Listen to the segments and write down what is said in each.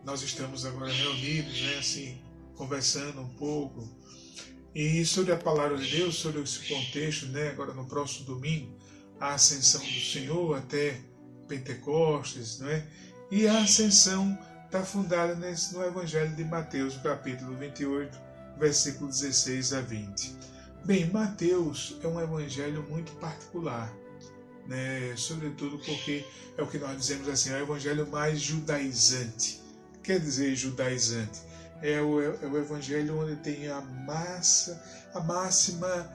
Nós estamos agora reunidos, né, assim, conversando um pouco, e sobre a palavra de Deus, sobre esse contexto, né, agora no próximo domingo, a ascensão do Senhor até Pentecostes, né, e a ascensão está fundada no Evangelho de Mateus, capítulo 28, versículo 16 a 20. Bem, Mateus é um evangelho muito particular, né? Sobretudo porque é o que nós dizemos assim, é o evangelho mais judaizante. Quer dizer judaizante? É o evangelho onde tem a máxima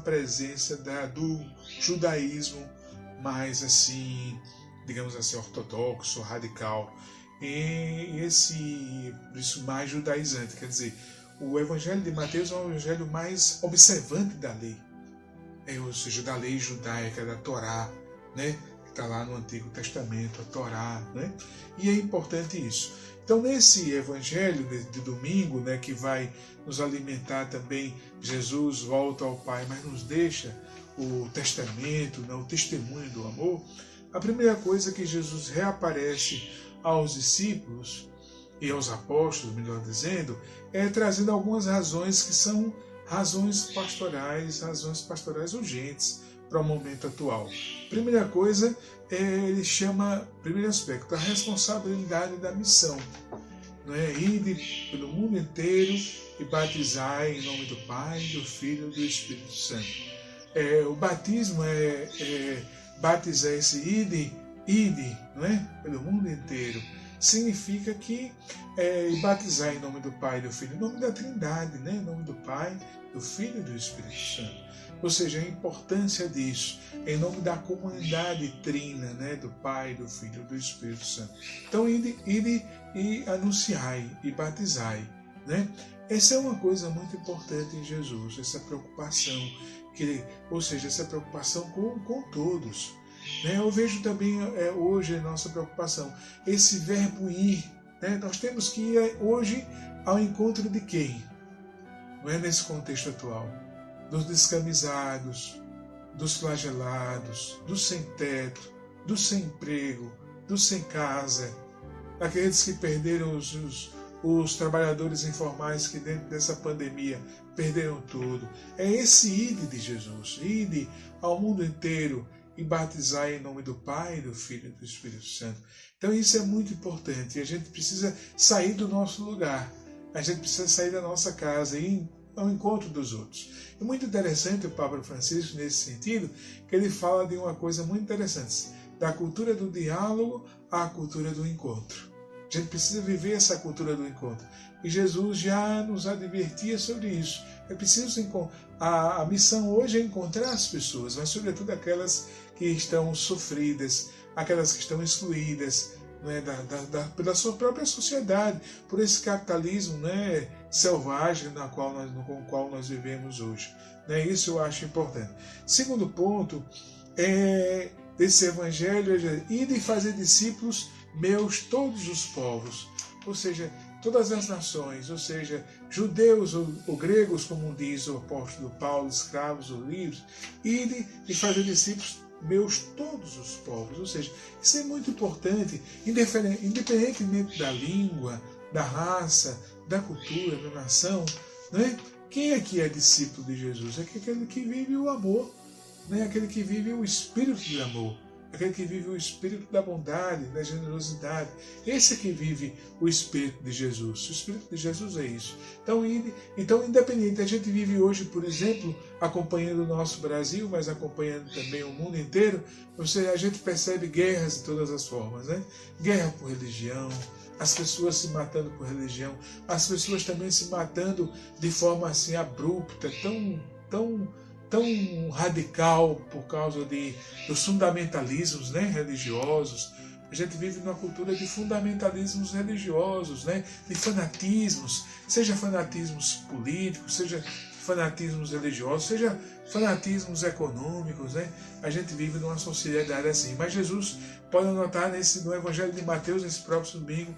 presença do judaísmo mais assim, digamos assim, ortodoxo, radical. E isso mais judaizante, quer dizer, o evangelho de Mateus é o evangelho mais observante da lei, ou seja, da lei judaica, da Torá, né? Que está lá no Antigo Testamento, a Torá, né? E é importante isso. Então, nesse evangelho de domingo, né, que vai nos alimentar também, Jesus volta ao Pai, mas nos deixa o testamento, né, o testemunho do amor. A primeira coisa que Jesus reaparece aos discípulos e aos apóstolos, melhor dizendo, é trazendo algumas razões que são razões pastorais urgentes para o momento atual. Primeira coisa, ele chama, primeiro aspecto, a responsabilidade da missão. Né? Ide pelo mundo inteiro e batizai em nome do Pai, do Filho e do Espírito Santo. O batismo batizar esse ide, não é? Pelo mundo inteiro. Significa que batizar em nome do Pai e do Filho, em nome da Trindade, né? Em nome do Pai, do Filho e do Espírito Santo. Ou seja, a importância disso, em nome da comunidade trina, né? Do Pai, do Filho e do Espírito Santo. Então, ide e anunciai e batizai, né? Essa é uma coisa muito importante em Jesus, essa preocupação, ou seja, essa preocupação com todos. Eu vejo também hoje a nossa preocupação, esse verbo ir. Né? Nós temos que ir hoje ao encontro de quem? Não é nesse contexto atual? Dos descamisados, dos flagelados, dos sem teto, dos sem emprego, dos sem casa, aqueles que perderam os trabalhadores informais que dentro dessa pandemia perderam tudo. É esse ide de Jesus, ide ao mundo inteiro e batizar em nome do Pai, do Filho e do Espírito Santo. Então isso é muito importante. A gente precisa sair do nosso lugar. A gente precisa sair da nossa casa e ir ao encontro dos outros. É muito interessante o Papa Francisco nesse sentido, que ele fala de uma coisa muito interessante, da cultura do diálogo à cultura do encontro. A gente precisa viver essa cultura do encontro. E Jesus já nos advertia sobre isso. É preciso a missão hoje é encontrar as pessoas, mas sobretudo aquelas que estão sofridas, aquelas que estão excluídas, né, pela sua própria sociedade, por esse capitalismo, né, selvagem com o qual nós vivemos hoje. Né, isso eu acho importante. Segundo ponto, desse evangelho, ide e fazer discípulos meus todos os povos, ou seja, todas as nações, ou seja, judeus ou gregos, como diz o apóstolo Paulo, escravos ou livres, ide e fazer discípulos meus todos os povos, ou seja, isso é muito importante, independentemente da língua, da raça, da cultura, da nação, né? Quem é que é discípulo de Jesus? É aquele que vive o amor, né? Aquele que vive o espírito de amor, aquele que vive o espírito da bondade, da generosidade. Esse é que vive o espírito de Jesus. O espírito de Jesus é isso. Então, independente, a gente vive hoje, por exemplo, acompanhando o nosso Brasil, mas acompanhando também o mundo inteiro, a gente percebe guerras de todas as formas, né? Guerra por religião, as pessoas se matando por religião, as pessoas também se matando de forma assim abrupta, tão radical por causa dos fundamentalismos, né, religiosos. A gente vive numa cultura de fundamentalismos religiosos, né, de fanatismos, seja fanatismos políticos, seja fanatismos religiosos, seja fanatismos econômicos, né? A gente vive numa sociedade assim. Mas Jesus, pode notar no Evangelho de Mateus, nesse próximo domingo,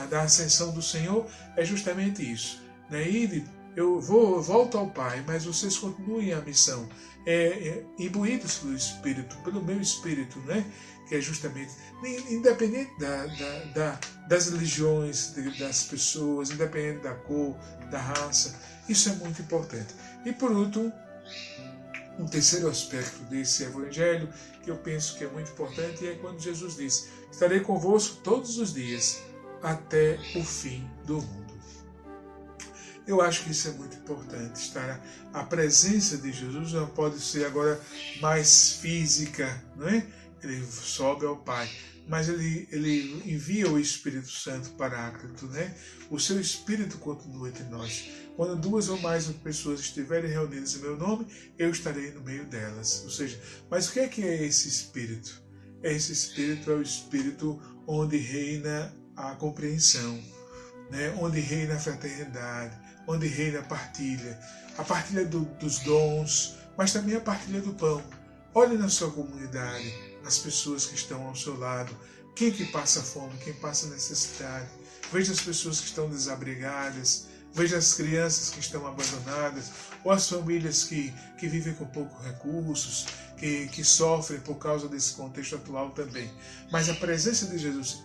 da ascensão do Senhor, é justamente isso. Né? Eu volto ao Pai, mas vocês continuem a missão, imbuídos pelo Espírito, pelo meu Espírito, né? que é justamente, independente das religiões, das pessoas, independente da cor, da raça, isso é muito importante. E por último, um terceiro aspecto desse evangelho que eu penso que é muito importante é quando Jesus diz: estarei convosco todos os dias até o fim do mundo. Eu acho que isso é muito importante. A presença de Jesus não pode ser agora mais física, não é? Ele sobe ao Pai, mas ele envia o Espírito Santo Paráclito, né? O seu Espírito continua entre nós. Quando 2 ou mais pessoas estiverem reunidas em meu nome, eu estarei no meio delas. Ou seja, mas o que é esse Espírito? Esse Espírito é o Espírito onde reina a compreensão, né? Onde reina a fraternidade, onde reina a partilha dos dons, mas também a partilha do pão. Olhe na sua comunidade as pessoas que estão ao seu lado, quem que passa fome, quem passa necessidade. Veja as pessoas que estão desabrigadas, veja as crianças que estão abandonadas, ou as famílias que vivem com poucos recursos, que sofrem por causa desse contexto atual também. Mas a presença de Jesus,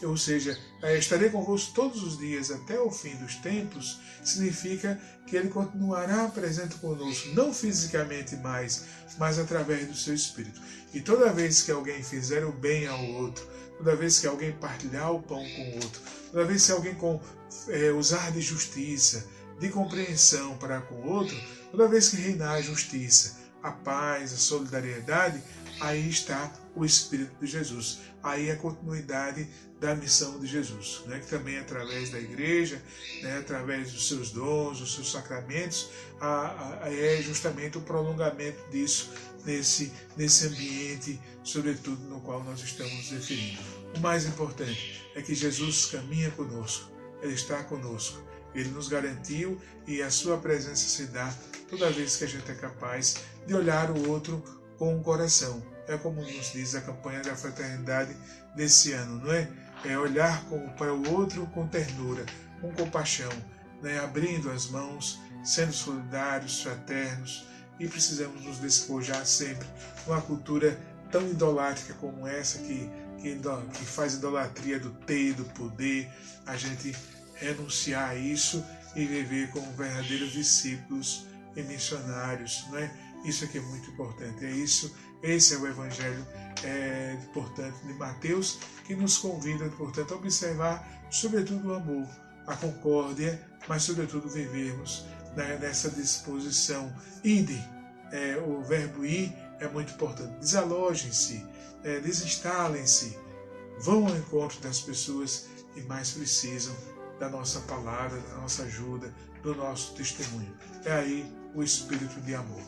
ou seja, estarei convosco todos os dias até o fim dos tempos, significa que Ele continuará presente conosco, não fisicamente mais, mas através do seu Espírito. E toda vez que alguém fizer o bem ao outro, toda vez que alguém partilhar o pão com o outro, toda vez que alguém usar de justiça, de compreensão para com o outro, toda vez que reinar a justiça, a paz, a solidariedade, aí está o Espírito de Jesus. Aí é a continuidade da missão de Jesus, né? Que também através da igreja, né? Através dos seus dons, dos seus sacramentos, é justamente o prolongamento disso nesse ambiente, sobretudo no qual nós estamos nos referindo. O mais importante é que Jesus caminha conosco, Ele está conosco, Ele nos garantiu e a sua presença se dá toda vez que a gente é capaz de olhar o outro com o coração. É como nos diz a campanha da fraternidade desse ano, não é? É olhar para o outro com ternura, com compaixão, né? Abrindo as mãos, sendo solidários, fraternos, e precisamos nos despojar sempre de uma cultura tão idolátrica como essa, que faz idolatria do ter, do poder, a gente renunciar a isso e viver como verdadeiros discípulos e missionários, não é? Isso aqui é muito importante. Esse é o Evangelho, portanto, de Mateus, que nos convida, portanto, a observar, sobretudo, o amor, a concórdia, mas, sobretudo, vivermos, né, nessa disposição. Ide, o verbo ir é muito importante. Desalojem-se, desinstalem-se, vão ao encontro das pessoas que mais precisam da nossa palavra, da nossa ajuda, do nosso testemunho. É aí o espírito de amor.